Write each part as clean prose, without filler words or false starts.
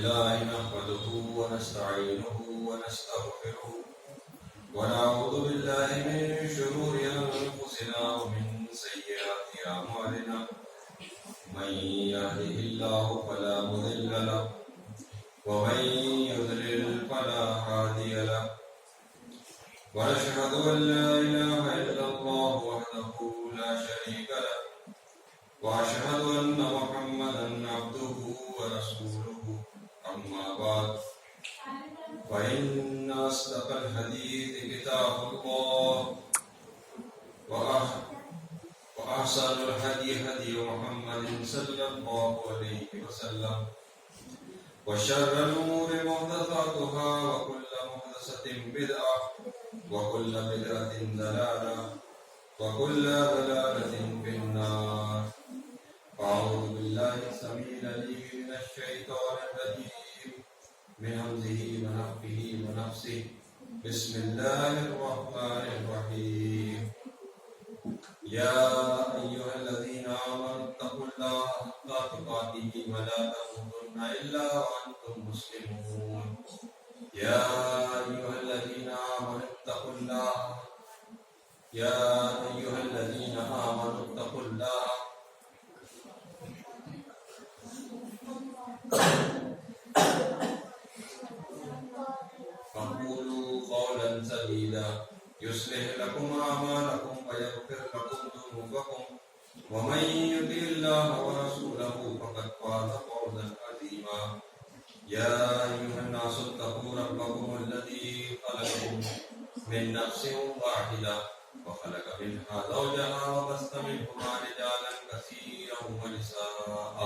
لله نحمده ونستعينه ونستغفره ونعوذ بالله من شرور أنفسنا ومن سيئات أعمالنا من يهده الله فلا مضل له ومن يضلل فلا هادي له ونشهد أن لا إله إلا الله وحده لا شريك له وأشهد أن محمدا عبده ورسوله أما بعد فإن أصدق الحديث كتاب الله وأحسن الهدي هدي محمد صلى الله عليه وسلم وشر الأمور محدثاتها وكل محدثة بدعة وكل بدعة ضلالة وكل ضلالة في النار. أعوذ بالله السميع العليم من الشيطان الرجيم من همزه ونفخه ونفسه. بسم الله الرحمن الرحيم. يا أيها الذين آمنوا اتقوا الله حق تقاته ولا تموتن إلا وأنتم مسلمون. يا أيها الذين آمنوا اتقوا الله فقولوا قولا سديدا يصلح لكم أعمالكم ويغفر لكم ذنوبكم ومن يطع الله ورسوله فقد فاز فوزا عظيما. يا أيها الناس اتقوا ربكم الذي خلقكم من نفس واحدة وخلق منها زوجها وبث منهما رجالا كثيرا ونساء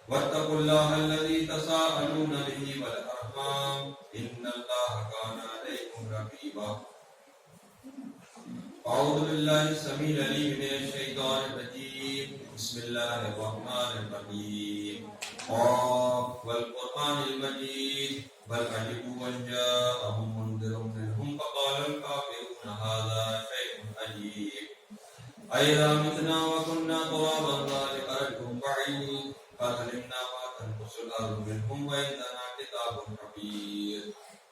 واتقوا الله الذي تساءلون به والأرحام إن الله كان عليكم رقيبا. أعوذ بالله السميع العليم من الشيطان الرجيم. بسم الله الرحمن الرحيم. والقرآن المجيد بل عجبوا أن جاءهم منذر منهم فقال الكافرون هذا شيء عجيب أئذا متنا وكنا ترابا ذلك رجع بعيد قد علمنا ما تنقص الأرض منهم وعندنا كتاب حفيظ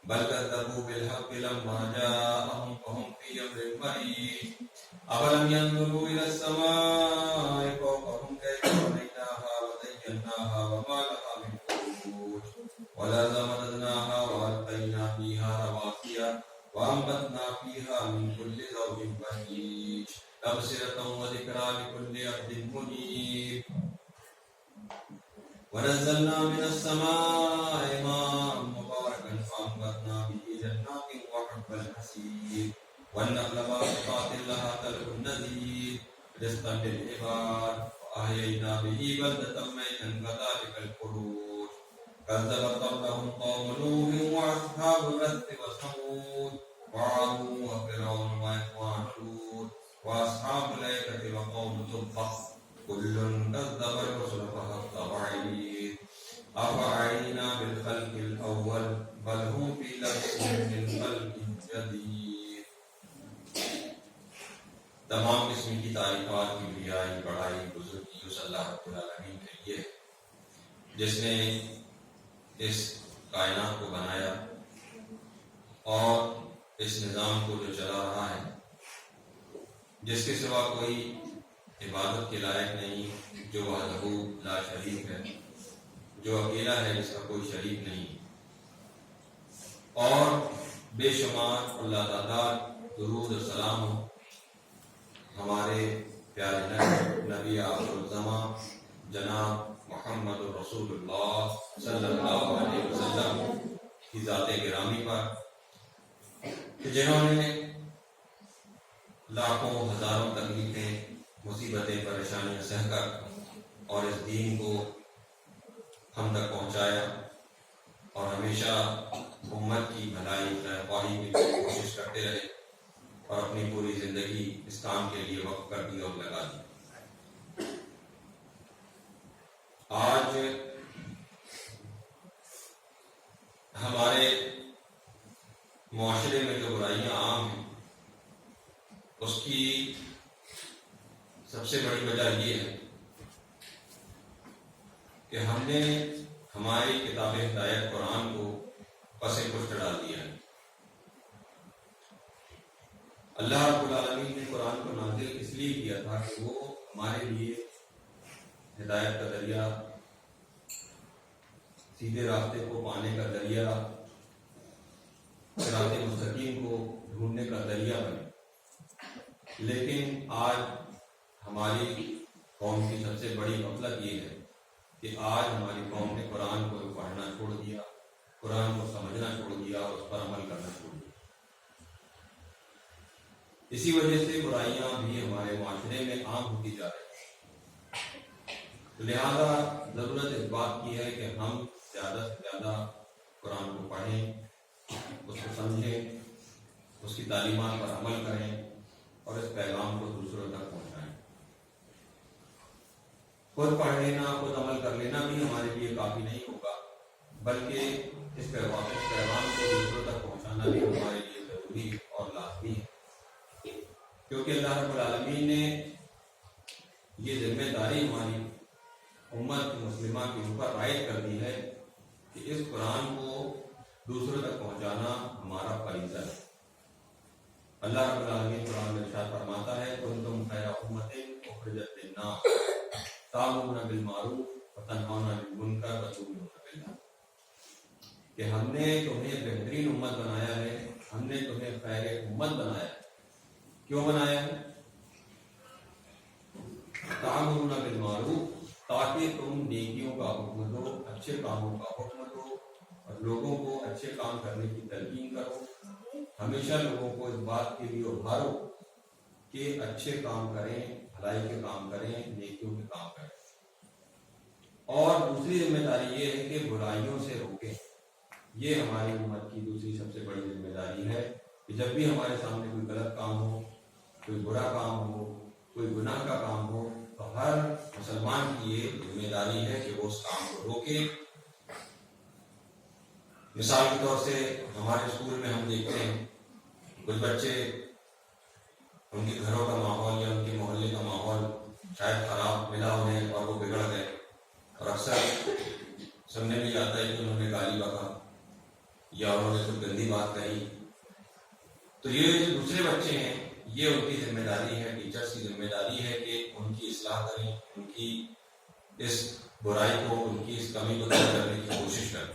بل كذبوا بالحق لما جاءهم فهم في أمر مريض أفلم ينظروا إلى السماء فوقهم كيف بنيناها وزيناها وما لها من فروج والأرض مددناها وألقينا فيها رواسي وأنبتنا فيها من كل زوج بهيج تبصرة وذكرى لكل عبد منيب. ونزلنا من السماء ماء مباركا فأنبتنا به جنات وحب الحصيد والنخل باسقات لها طلع نضيد رزقا للعباد وأحيينا به بلدة ميتا كذلك الخروج. كذبت قبلهم قوم نوح وأصحاب الرس وثمود وعاد وفرعون وإخوان لوط وأصحاب الأيكة وقوم تبع كل كذب الرسل فحق وعيد أفعينا بالخلق الأول بل هم في لبس من خلق جديد. تمام قسم کی تعریفات کی بڑائی بڑائی بزرگی اس اللہ رب العالمین کے لیے جس نے اس کائنات کو بنایا اور اس نظام کو جو چلا رہا ہے جس کے سوا کوئی عبادت کے لائق نہیں، جو وحدہ لا شریک ہے، جو اکیلا ہے جس کا کوئی شریک نہیں، اور بے شمار اللہ تعالیٰ درود و سلام ہمارے پیارے نبی آخر الزمان جناب محمد رسول اللہ صلی اللہ علیہ وسلم کی ذات گرامی پر جنہوں نے لاکھوں ہزاروں تکلیفیں مصیبتیں پریشانیاں سہ کر اور اس دین کو ہم تک پہنچایا اور ہمیشہ امت کی بھلائی خواہی کی کوشش کرتے رہے اور اپنی پوری زندگی اس کام کے لیے وقف کر دی اور لگا دی. آج ہمارے معاشرے میں جو برائیاں عام ہیں اس کی سب سے بڑی وجہ یہ ہے کہ ہم نے ہماری کتاب ہدایت قرآن کو پس پشت ڈال دیا ہے۔ اللہ رب العالمین نے قرآن کو نازل اس لیے کیا تھا کہ وہ ہمارے لیے ہدایت کا ذریعہ، سیدھے راستے کو پانے کا ذریعہ، صراط مستقیم کو ڈھونڈنے کا ذریعہ بنے۔ لیکن آج ہماری قوم کی سب سے بڑی غفلت یہ ہے کہ آج ہماری قوم نے قرآن کو پڑھنا چھوڑ دیا، قرآن کو سمجھنا چھوڑ دیا اور اس پر عمل کرنا چھوڑ دیا۔ اسی وجہ سے برائیاں بھی ہمارے معاشرے میں عام ہوتی جا رہی ہیں۔ لہذا ضرورت اس بات کی ہے کہ ہم زیادہ سے زیادہ قرآن کو پڑھیں، اس کو سمجھیں، اس کی تعلیمات پر عمل کریں اور اس پیغام کو دوسروں تک پہنچائیں۔ خود پڑھ لینا، خود عمل کر لینا بھی ہمارے لیے کافی نہیں ہوگا، بلکہ اس پیغام کو دوسروں تک پہنچانا بھی ہمارے لیے ضروری اور لازمی ہے، کیونکہ اللہ رب العالمین نے یہ ذمہ داری ہماری امت مسلمہ کے اوپر عائد کر دی ہے کہ اس قرآن کو دوسروں تک پہنچانا ہمارا فریضہ ہے۔ اللہ رب العالمین قرآن میں ارشاد فرماتا ہے کنتم خیر امۃ اخرجت للناس تأمرون بالمعروف وتنہون عن المنکر وتؤمنون باللہ، کہ ہم نے تمہیں بہترین امت بنایا ہے، ہم نے تمہیں خیر امت بنایا ہے۔ کیوں بنایا ہے؟ تأمرون بالمعروف، تاکہ تم نیکیوں کا حکم دو، اچھے کاموں کا حکم دو اور لوگوں کو اچھے کام کرنے کی تلقین کرو۔ ہمیشہ لوگوں کو اس بات کے لیے ابھارو کہ اچھے کام کریں، بھلائی کے کام کریں، نیکیوں کے کام کریں۔ اور دوسری ذمہ داری یہ ہے کہ برائیوں سے روکیں۔ یہ ہماری امت کی دوسری سب سے بڑی ذمہ داری ہے کہ جب بھی ہمارے سامنے کوئی غلط کام ہو، کوئی برا کام ہو، کوئی گناہ کا کام ہو، تو ہر مسلمان کی یہ ذمہ داری ہے کہ وہ اس کام کو روکے۔ مثال کے طور سے ہمارے اسکول میں ہم دیکھتے ہیں کچھ بچے، ان کے گھروں کا ماحول یا ان کے محلے کا ماحول شاید خراب ملا انہیں اور وہ بگڑ گئے، اور اکثر سننے میں آتا ہے کہ انہوں نے گالی بکا یا انہوں نے کوئی گندی بات کہی، تو یہ جو دوسرے بچے ہیں یہ ان کی ذمہ داری ہے، ٹیچرز کی ذمہ داری ہے کہ ان کی اصلاح کریں، ان کی اس برائی کو، ان کی اس کمی کو دور کرنے کی کوشش کریں۔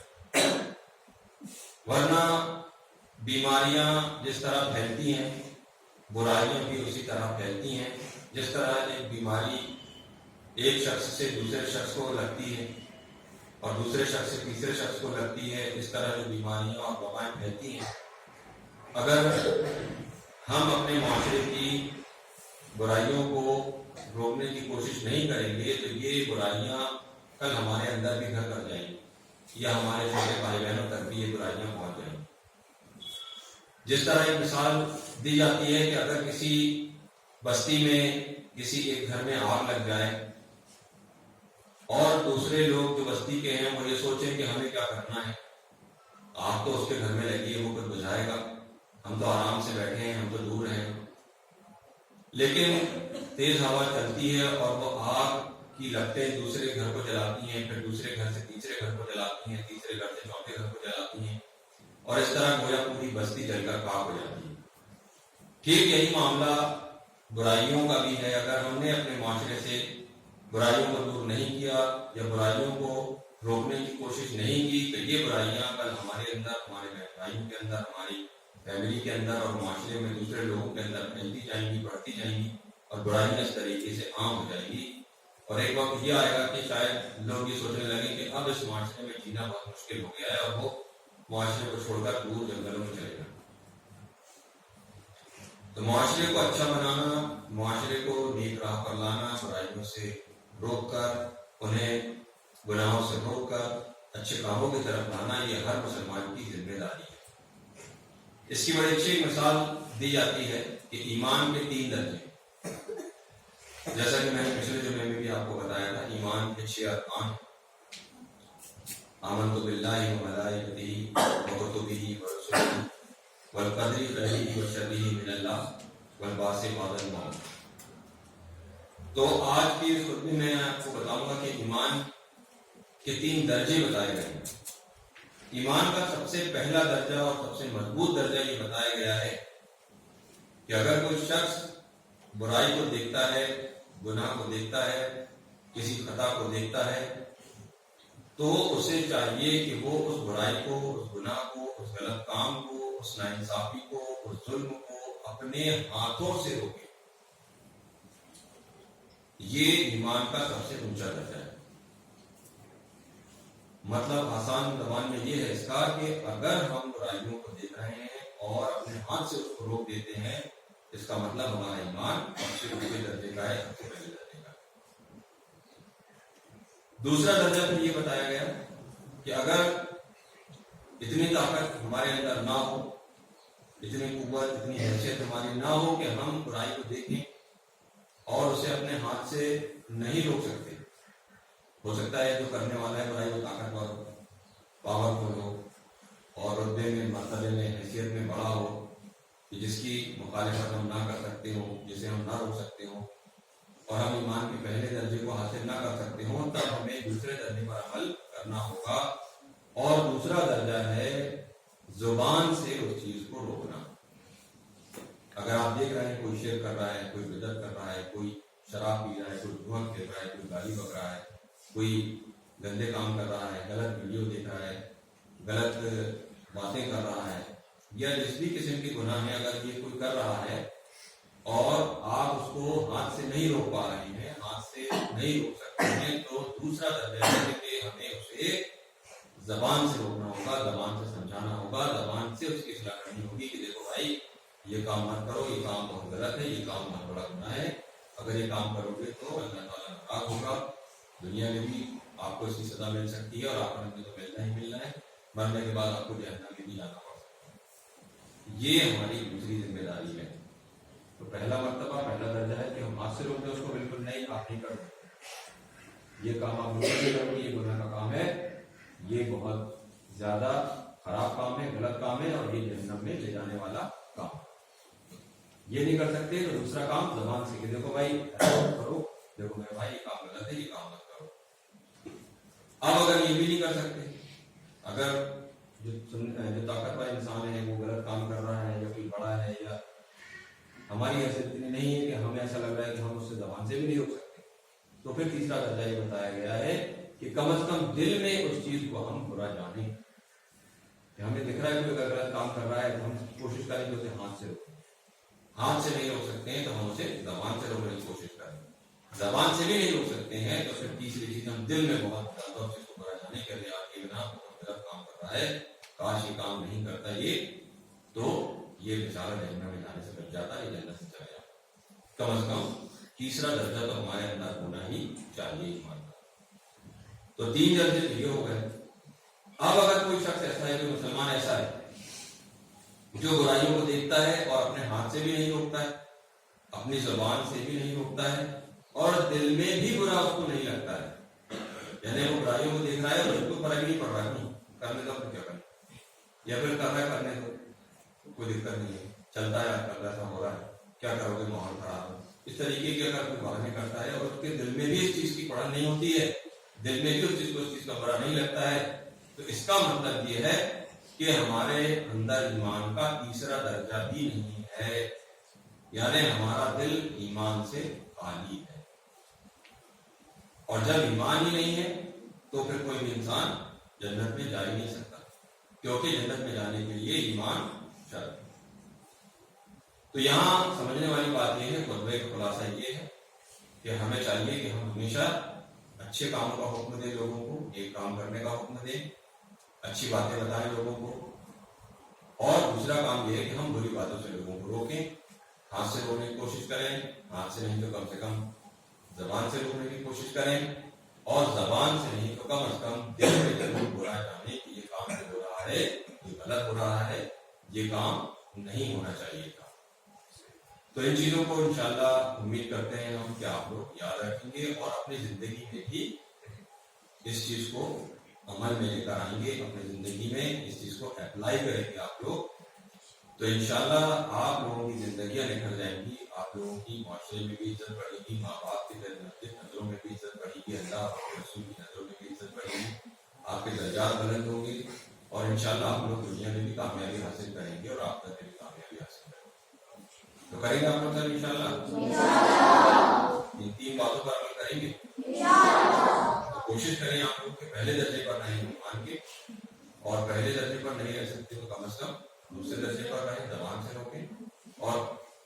ورنہ بیماریاں جس طرح پھیلتی ہیں، برائیاں بھی اسی طرح پھیلتی ہیں۔ جس طرح ایک بیماری ایک شخص سے دوسرے شخص کو لگتی ہے اور دوسرے شخص سے تیسرے شخص کو لگتی ہے، اس طرح جو بیماریاں اور وبائیں پھیلتی ہیں، اگر ہم اپنے معاشرے کی برائیوں کو روکنے کی کوشش نہیں کریں گے تو یہ برائیاں کل ہمارے اندر بھی گھر کر جائیں گی یا ہمارے چھوٹے بھائی بہنوں تک بھی یہ برائیاں پہنچ جائیں گی۔ جس طرح ایک مثال دی جاتی ہے کہ اگر کسی بستی میں کسی ایک گھر میں آگ لگ جائے اور دوسرے لوگ جو بستی کے ہیں وہ یہ سوچیں کہ ہمیں کیا کرنا ہے، آگ تو اس کے گھر میں لگی ہے، وہ خود بجھائے گا، ہم تو آرام سے بیٹھے ہیں، ہم تو دور ہیں، لیکن تیز ہوا چلتی ہے اور وہ آگ کی لپٹیں دوسرے گھر کو جلاتی ہیں، پھر دوسرے گھر سے تیسرے گھر کو جلاتی ہیں، تیسرے گھر سے چوتھے گھر کو جلاتی ہیں، اور اس طرح گویا پوری بستی جل کر خاک ہو جاتی ہے۔ ٹھیک یہی معاملہ برائیوں کا بھی ہے۔ اگر ہم نے اپنے معاشرے سے برائیوں کو دور نہیں کیا یا برائیوں کو روکنے کی کوشش نہیں کی تو یہ برائیاں کل ہمارے اندر، ہمارے بھائیوں کے اندر، ہماری فیملی کے اندر اور معاشرے میں دوسرے لوگوں کے اندر پھیلتی جائیں گی، بڑھتی جائیں گی اور برائیاں اس طریقے سے عام ہو جائیں گی۔ اور ایک وقت یہ آئے گا کہ شاید لوگ یہ سوچنے لگیں کہ اب اس معاشرے میں جینا بہت مشکل ہو گیا ہے اور وہ معاشرے کو چھوڑ کر دور جنگلوں میں چلے گئے۔ تو معاشرے کو اچھا بنانا، معاشرے کو نیک راہ پر لانا، برائیوں سے روک کر، انہیں گناہوں سے روک کر اچھے کاموں کی طرف لانا، یہ ہر مسلمان کی ذمہ داری ہے۔ اس کی بڑی اچھی مثال دی جاتی ہے کہ ایمان کے 3 درجے، جیسا کہ میں نے پچھلے جمعے میں بھی آپ کو بتایا تھا، ایمان کے 6 ارکان: آمنت باللہ وملائکتہ وکتبہ ورسلہ والقدر خیرہ وشرہ من اللہ والبعث بعد الموت۔ تو آج کی اس خطبے میں آپ کو بتاؤں گا کہ ایمان کے 3 درجے بتائے گئے ہیں۔ ایمان کا سب سے پہلا درجہ اور سب سے مضبوط درجہ یہ بتایا گیا ہے کہ اگر کوئی شخص برائی کو دیکھتا ہے، گناہ کو دیکھتا ہے، کسی خطا کو دیکھتا ہے، تو اسے چاہیے کہ وہ اس برائی کو، اس گناہ کو، اس غلط کام کو، اس ناانصافی کو، اس ظلم کو اپنے ہاتھوں سے روکے۔ یہ ایمان کا سب سے اونچا درجہ ہے۔ مطلب آسان زبان میں یہ ہے اس کا کہ اگر ہم برائیوں کو دیکھ رہے ہیں اور اپنے ہاتھ سے اس کو روک دیتے ہیں، اس کا مطلب ہمارا ایمان سب سے اونچے درجے کا ہے، سب سے پہلے درجے کا ہے۔ دوسرا درجہ پھر یہ بتایا گیا کہ اگر اتنی طاقت ہمارے اندر نہ ہو، اتنی قوت، اتنی حیثیت ہماری نہ ہو کہ ہم برائی کو دیکھیں اور اسے اپنے ہاتھ سے نہیں روک سکتے۔ ہو سکتا ہے جو کرنے والا ہے برائی وہ طاقتور ہو، پاورفل ہو، اور رتبے میں، مرتبے میں، حیثیت میں بڑا ہو، کہ جس کی مخالفت ہم نہ کر سکتے ہوں، جسے ہم نہ روک سکتے ہوں، اور ہم ایمان کے پہلے درجے کو حاصل نہ کر سکتے ہوں، تب ہمیں دوسرے درجے پر عمل کرنا ہوگا۔ اور دوسرا درجہ ہے زبان سے اس چیز کو روکنا۔ اگر آپ دیکھ رہے ہیں کوئی شرک کر رہا ہے، کوئی بدعت کر رہا ہے، کوئی شراب پی رہا ہے، کوئی جوا کھیل رہا ہے، کوئی گالی بک رہا ہے، کوئی گندے کام کر رہا ہے، غلط ویڈیو دیکھ رہا ہے، غلط باتیں کر رہا ہے، یا جس بھی قسم کے گناہ ہیں اگر یہ کوئی کر رہا ہے اور آپ اس کو ہاتھ سے نہیں روک پا رہے ہیں، ہاتھ سے نہیں روک سکتے ہیں، تو دوسرا درجہ ہے کہ ہمیں اسے زبان سے روکنا ہوگا، زبان سے سمجھانا ہوگا، زبان سے اس کی اصلاح کرنی ہوگی کہ دیکھو بھائی یہ کام مت کرو، یہ کام بہت غلط ہے، یہ کام بہت بڑا گناہ ہے، اگر یہ کام کرو گے تو اللہ تعالیٰ ناراض ہوگا، دنیا میں بھی آپ کو اس کی سزا مل سکتی ہے اور آخرت میں تو ملنا ہی ملنا ہے، مرنے کے بعد آپ کو جہنم میں بھی جانا پڑ سکتا ہے۔ یہ ہماری دوسری ذمہ داری ہے۔ تو پہلا مرتبہ، پہلا درجہ ہے کہ ہم ہاتھ سے روک دیں اس کو، بالکل نہیں، آپ نہیں کر سکتے، یہ کام آپ نہیں کرو گے، یہ گناہ کا کام ہے، یہ بہت زیادہ خراب کام ہے، غلط کام ہے، اور یہ جہنم میں لے جانے والا کام ہے، یہ نہیں کر سکتے۔ تو دوسرا کام زبان سے کہ دیکھو بھائی ایسا مت کرو، دیکھو میرے بھائی یہ کام غلط ہے، یہ کام مت کرو۔ اب اگر یہ بھی نہیں کر سکتے، اگر جو طاقتور انسان ہے وہ غلط کام کر رہا ہے، یا کوئی بڑا ہے، یا ہماری حیثیت اتنی نہیں ہے کہ ہمیں ایسا لگ رہا ہے کہ ہم اس سے زبان سے بھی نہیں روک سکتے، تو پھر تیسرا درجہ یہ بتایا گیا ہے کہ کم از کم دل میں اس چیز کو ہم برا جانیں، کہ ہمیں دکھ رہا ہے کہ اگر غلط کام کر رہا ہے تو ہم کوشش کریں کہ اسے ہاتھ سے روکیں، ہاتھ سے نہیں روک سکتے ہیں تو ہم اسے زبان سے روکنے کی کوشش کریں، زبان سے بھی نہیں روک سکتے ہیں تو پھر تیسری چیز ہم دل میں بہت زیادہ اس کو برا جانے کے لیے آپ کے بنا بہت غلط کام کر رہا ہے، کاش یہ کام نہیں کرتا یہ، تو یہ بیچارہ جہنم میں جانے سے بچ جاتا ہے، یہ جنت سے چلا جاتا۔ کم از کم تیسرا درجہ تو ہمارے اندر ہونا ہی چاہیے ایمان کا۔ تو 3 درجے تو یہ ہو گئے۔ اب اگر کوئی شخص ایسا ہے، کوئی مسلمان ایسا ہے جو برائیوں کو دیکھتا ہے اور اپنے ہاتھ سے بھی نہیں روکتا ہے، اپنی زبان سے بھی نہیں روکتا ہے، اور دل میں بھی برا اس کو نہیں لگتا ہے، یعنی وہ برائیوں کو دیکھ رہا ہے اور اس کو فرق نہیں پڑ رہا ہے، کرنے کا کیا کرنا، یا پھر کر رہا ہے کرنے کو کوئی دقت نہیں ہے، چلتا ہے آج کل ایسا ہو رہا ہے، کیا کرو گے ماحول خراب ہے، اس طریقے کی اگر کوئی باتیں کرتا ہے اور اس کے دل میں بھی اس چیز کی پڑھا نہیں ہوتی ہے، دل میں بھی اس چیز کو اس چیز کا برا نہیں لگتا ہے، تو اس کا مطلب یہ ہے کہ ہمارے اندر ایمان کا تیسرا درجہ بھی نہیں ہے، یعنی ہمارا دل ایمان سے خالی ہے، اور جب ایمان ہی نہیں ہے تو پھر کوئی بھی انسان جنت میں جا ہی نہیں سکتا، کیونکہ جنت میں جانے کے لیے ایمان شرط ہے۔ تو یہاں سمجھنے والی بات یہ ہے، خطبے کا خلاصہ یہ ہے کہ ہمیں چاہیے کہ ہم ہمیشہ اچھے کاموں کا حکم دیں لوگوں کو، ایک کام کرنے کا حکم دیں، اچھی باتیں بتائیں لوگوں کو، اور دوسرا کام یہ ہے کہ ہم بری باتوں سے لوگوں کو روکیں، ہاتھ سے روکنے کی کوشش کریں، ہاتھ سے نہیں تو کم سے کم زبان سے روکنے کی کوشش کریں، اور زبان سے نہیں تو کم از کم دل میں ضرور برا جانے کہ یہ کام جو ہو رہا ہے یہ غلط ہو رہا ہے، یہ کام نہیں ہونا چاہیے تھا۔ تو ان چیزوں کو انشاءاللہ امید کرتے ہیں ہم کہ آپ لوگ یاد رکھیں گے اور اپنی زندگی میں بھی اس چیز کو عمل میں لے کر آئیں گے، اپنی زندگی میں اس چیز کو اپلائی کریں گے آپ لوگ، تو انشاءاللہ آپ لوگوں کی زندگیاں نکل جائیں گی، آپ لوگوں کی معاشرے میں بھی عزت بڑھے گی، ماں باپ کی نظروں میں بھی عزت بڑھے گی، اللہ اور رسول کی نظروں میں بھی عزت بڑھے گی، آپ کے درجات بلند ہوں گے، اور انشاءاللہ آپ لوگ دنیا میں بھی کامیابی حاصل کریں گے اور آخرت میں بھی کامیابی حاصل کریں گے۔ تو کریں گے آپ لوگ سر انشاءاللہ؟ ان 3 باتوں پر عمل کریں گے؟ تو کوشش کریں آپ لوگ کہ پہلے درجے پر رہیں ایمان کے، اور پہلے درجے پر نہیں رہ سکتے تو کم از کم دوسرے درجے پر رہیں، زبان سے روکیں، اور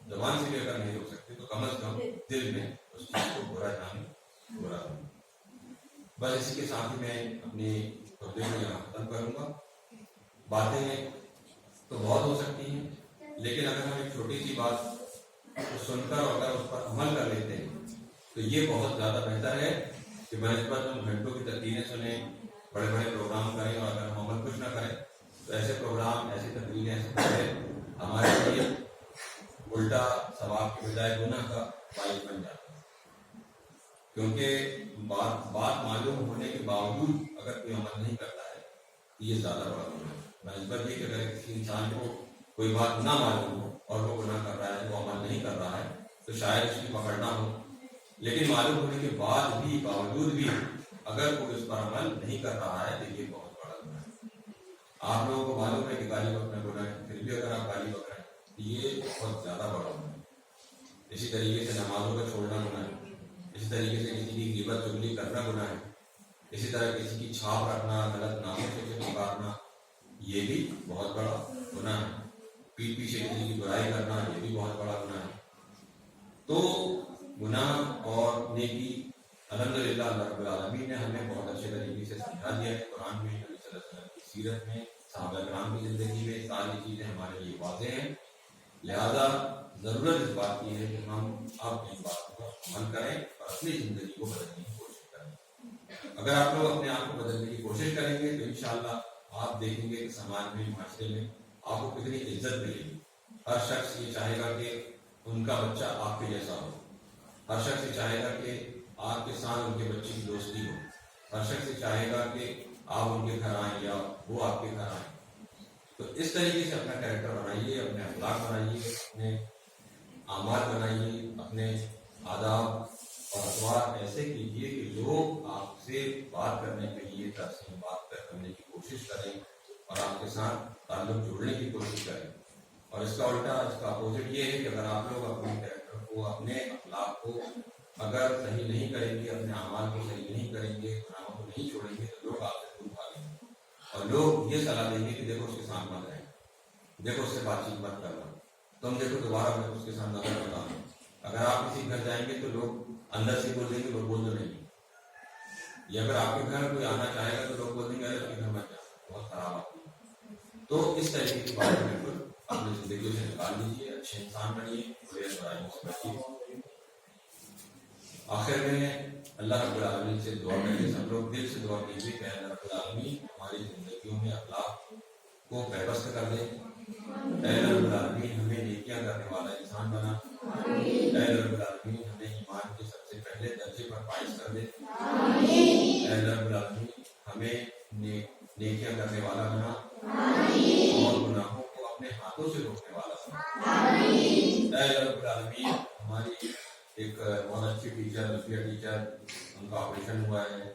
زبان سے بھی اگر نہیں روک سکتے تو کم از کم دل میں اس چیز کو برا جانیں، برا کریں۔ بس اسی کے ساتھ ہی میں اپنی خطبے کو یہاں ختم کروں گا۔ باتیں تو بہت ہو سکتی ہیں، لیکن اگر ہم ایک چھوٹی سی بات کو سن کر اور اگر اس پر عمل کر لیتے ہیں تو یہ بہت زیادہ بہتر ہے کہ بنسبت ہم گھنٹوں کی تقریریں سنیں، بڑے بڑے پروگرام کریں، اور اگر ہم عمل کچھ نہ کریں تو ایسے پروگرام، ایسی تقریریں، ایسے خبریں ہمارے لیے الٹا ثواب کی بجائے گناہ کا باعث بن جاتا ہے، کیونکہ بات معلوم ہونے کے باوجود اگر کوئی عمل نہیں کرتا ہے تو یہ زیادہ بڑا گناہ ہے۔ بنسبت یہ کہ اگر کسی انسان کو کوئی بات نہ معلوم ہو اور وہ گناہ کر رہا ہے، وہ عمل نہیں کر رہا ہے، تو شاید اس کی پکڑ نہ ہو، لیکن معلوم ہونے کے بعد بھی، باوجود بھی اگر کوئی اس پر عمل نہیں کر رہا ہے تو یہ بہت بڑا گناہ ہے۔ آپ لوگوں کو معلوم ہے کہ گالی بکنا گناہ ہے، پھر بھی اگر آپ گالی بک رہے ہیں تو یہ بہت زیادہ بڑا گناہ ہے۔ اسی طریقے سے نمازوں کا چھوڑنا گناہ ہے، اسی طریقے سے کسی کی غیبت چغلی کرنا گناہ ہے، اسی طرح کسی کی چھاپ رکھنا، غلط ناموں سے پکارنا، یہ بھی بہت بڑا گناہ ہے۔ پیٹ پیچھے کسی کی برائی کرنا، یہ بھی بہت بڑا گناہ ہے۔ تو گناہ اور نیکی الحمدللہ اللہ رب العالمین نے ہمیں بہت اچھے طریقے سے سمجھا دیا ہے قرآن میں، نبی صلی اللہ علیہ وسلم کی سیرت میں، صحابہ کرام کی زندگی میں، ساری چیزیں ہمارے لیے واضح ہیں۔ لہذا ضرورت اس بات کی ہے کہ ہم اب ان باتوں پر عمل کریں اور اپنی زندگی کو بدلنے کی کوشش کریں۔ اگر آپ لوگ اپنے آپ کو بدلنے کی کوشش کریں گے تو انشاءاللہ آپ دیکھیں گے کہ سماج میں، معاشرے میں آپ کو کتنی عزت ملے گی۔ ہر شخص یہ چاہے گا کہ ان کا بچہ آپ کے جیسا ہو، ہر شخص یہ چاہے گا کہ آپ کے ساتھ ان کے بچے کی دوستی ہو، ہر شخص یہ چاہے گا کہ آپ ان کے گھر آئیں یا وہ آپ کے گھر آئیں۔ تو اس طریقے سے اپنا کریکٹر بنائیے، اپنے اخلاق بنائیے، اپنے اعمال بنائیے، اپنے آداب اور اطوار ایسے کیجیے کہ لوگ آپ سے بات کرنے کے لیے ترسیں، بات کرنے کی کوشش کریں اور آپ کے ساتھ تعلق جوڑنے کی کوشش کریں۔ اور اس کا الٹا، اس کا اپوزٹ یہ ہے کہ اگر آپ لوگ اپنے کریکٹر کو، اپنے اخلاق کو اگر صحیح نہیں کریں گے، اپنے اعمال کو صحیح نہیں کریں گے، گناہوں کو نہیں چھوڑیں گے تو لوگ آپ سے دور بھاگیں گے، اور لوگ یہ صلاح دیں گے کہ دیکھو اس کے ساتھ مت رہیں، دیکھو اس سے بات چیت مت کرنا، تم دیکھو دوبارہ میں اس کے ساتھ نظر مت آنا۔ اگر آپ کسی گھر جائیں گے تو لوگ اندر سے بول دیں گے، لوگ بول دو نہیں، یا اگر آپ کے گھر کوئی آنا چاہے گا تو لوگ بول دیں گے اس کے گھر مت جانا، بہت خراب آتی ہے۔ تو اس طریقے کی باتیں بالکل اپنی زندگی سے نکال لیجیے، اچھے انسان بنیے، برے برائیوں سے بچیے۔ آخر میں اللہ رب العالمین سے دعا کریں، سب لوگ دل سے دعا کیجیے کہ اللہ رب العالمین ہماری زندگیوں میں اخلاق کو پیوست کر دیں، اے رب العالمین ہمیں نیکیاں کرنے والا انسان بنا، اے رب العالمین ہمیں ایمان کے سب سے پہلے درجے پر فائز کر دے، اے رب العالمین ہمیں نیکیاں کرنے والا بنا اور گناہوں کو اپنے ہاتھوں سے روکنے والا بنا، اے رب العالمین ہماری ایک بہت اچھی ٹیچر، رفیہ ٹیچر، ان کا آپریشن ہوا ہے،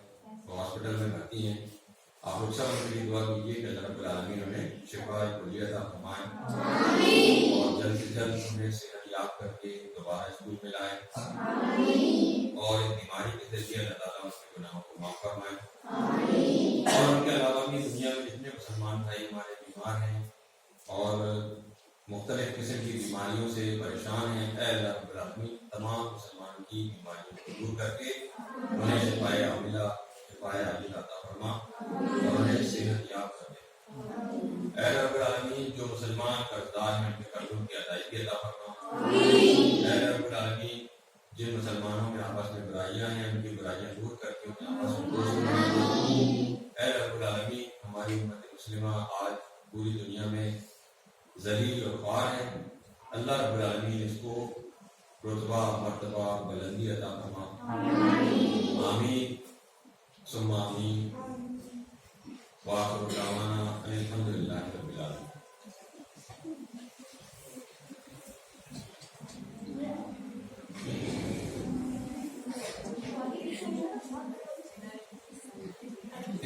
وہ ہاسپٹل میں بھرتی ہیں، آپ لوگ سب ان کے لیے دعا کیجیے کہ اللہ رب العالمین انہیں شفا کلیہ عطا فرمائیں اور جلد سے جلد انہیں صحت یاب کر کے دوبارہ اسکول میں لائیں، اور اس بیماری کے ذریعے اللہ تعالیٰ ان کے گناہوں کو معاف فرمائیں، اور ان کے علاوہ بھی دنیا میں جتنے مسلمان بھائی ہمارے بیمار ہیں اور مختلف قسم کی بیماریوں سے پریشان ہیں، اے اللہ رب العالمین تمام مسلمانوں کی بیماریوں کو دور کر کے انہیں شفائے عاجلہ، شفائے عاجلہ عطا فرما اور انہیں صحت یاب کر دے۔ اے رب العالمین جو مسلمان قرضدار ہیں ان کے قرضوں کی ادائیگی عطا فرما، اے رب العالمین جن مسلمانوں میں آپس میں برائیاں ہیں ان کی برائیاں دور کر کے انہیں آپس میں دوست بنا دے۔ اے رب العالمین ہماری امت مسلمہ آج پوری دنیا میں ذلیل اور خوار ہے، اللہ رب العالمین اس کو رتبہ، مرتبہ، بلندی عطا فرما، آمین ثم آمین، وآخر دعوانا ان الحمد للہ رب العالمین۔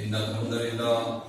إن الحمد لله